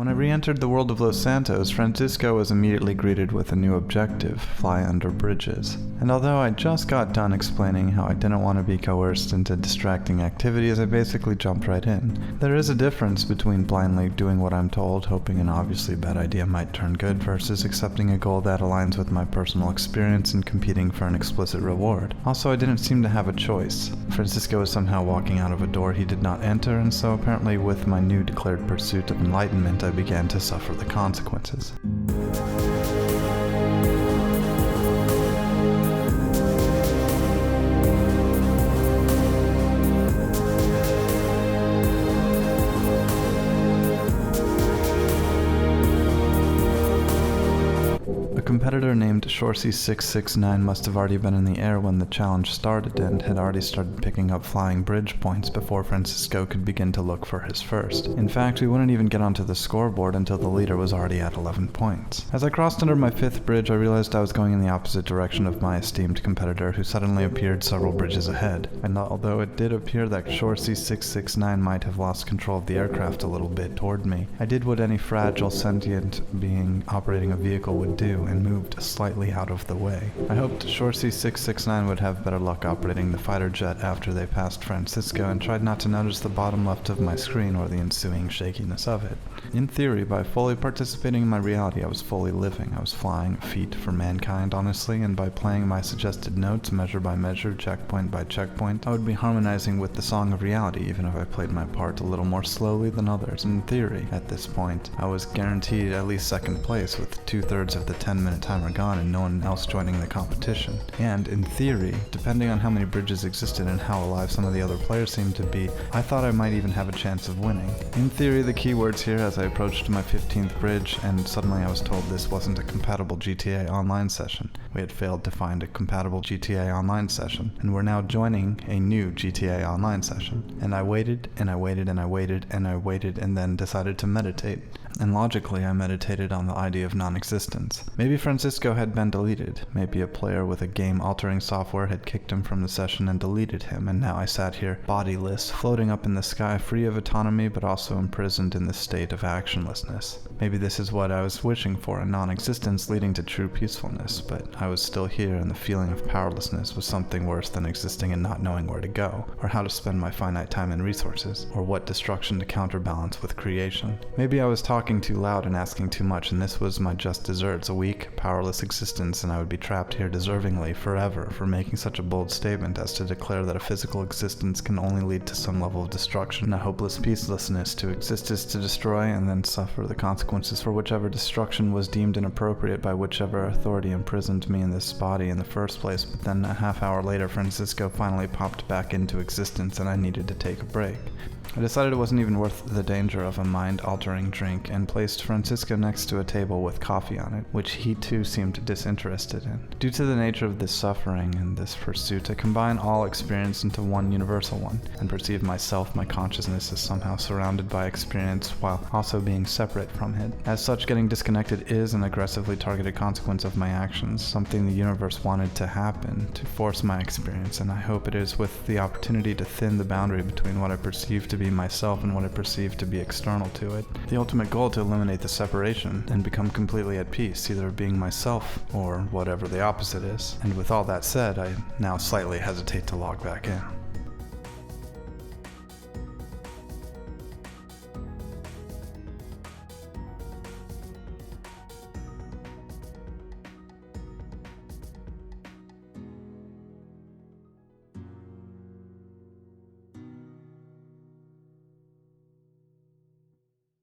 When I re-entered the world of Los Santos, Francisco was immediately greeted with a new objective: fly under bridges. And although I just got done explaining how I didn't want to be coerced into distracting activities, I basically jumped right in. There is a difference between blindly doing what I'm told, hoping an obviously bad idea might turn good, versus accepting a goal that aligns with my personal experience and competing for an explicit reward. Also, I didn't seem to have a choice. Francisco was somehow walking out of a door he did not enter, and so apparently with my new declared pursuit of enlightenment, I began to suffer the consequences. A competitor named Shorsey669 must have already been in the air when the challenge started and had already started picking up flying bridge points before Francisco could begin to look for his first. In fact, we wouldn't even get onto the scoreboard until the leader was already at 11 points. As I crossed under my fifth bridge, I realized I was going in the opposite direction of my esteemed competitor, who suddenly appeared several bridges ahead. And although it did appear that Shorsey669 might have lost control of the aircraft a little bit toward me, I did what any fragile, sentient being operating a vehicle would do, and moved slightly out of the way. I hoped Shorsey669 would have better luck operating the fighter jet after they passed Francisco, and tried not to notice the bottom left of my screen or the ensuing shakiness of it. In theory, by fully participating in my reality, I was fully living. I was flying a feat for mankind, honestly, and by playing my suggested notes, measure by measure, checkpoint by checkpoint, I would be harmonizing with the song of reality, even if I played my part a little more slowly than others. In theory, at this point, I was guaranteed at least second place, with 2/3 of the 10-minute timer gone and no one else joining the competition. And in theory, depending on how many bridges existed and how alive some of the other players seemed to be, I thought I might even have a chance of winning. In theory, the key words here as I approached my 15th bridge, and suddenly I was told this wasn't a compatible GTA Online session. We had failed to find a compatible GTA Online session, and were now joining a new GTA Online session. And I waited, and I waited, and I waited, and I waited, and then decided to meditate. And logically, I meditated on the idea of non-existence. Maybe Francisco had been deleted. Maybe a player with a game-altering software had kicked him from the session and deleted him, and now I sat here, bodiless, floating up in the sky, free of autonomy, but also imprisoned in this state of actionlessness. Maybe this is what I was wishing for, a non-existence leading to true peacefulness, but I was still here, and the feeling of powerlessness was something worse than existing and not knowing where to go, or how to spend my finite time and resources, or what destruction to counterbalance with creation. Maybe I was talking too loud and asking too much, and this was my just desserts, a weak, powerless existence, and I would be trapped here deservingly forever for making such a bold statement as to declare that a physical existence can only lead to some level of destruction, a hopeless peacelessness. To exist is to destroy and then suffer the consequences for whichever destruction was deemed inappropriate by whichever authority imprisoned me in this body in the first place. But then a half hour later, Francisco finally popped back into existence and I needed to take a break. I decided it wasn't even worth the danger of a mind-altering drink, and placed Francisco next to a table with coffee on it, which he too seemed disinterested in. Due to the nature of this suffering and this pursuit, I combine all experience into one universal one, and perceive myself, my consciousness, as somehow surrounded by experience while also being separate from it. As such, getting disconnected is an aggressively targeted consequence of my actions, something the universe wanted to happen, to force my experience, and I hope it is with the opportunity to thin the boundary between what I perceive to be myself and what I perceive to be external to it. The ultimate goal to eliminate the separation and become completely at peace, either being myself or whatever the opposite is. And with all that said, I now slightly hesitate to log back in.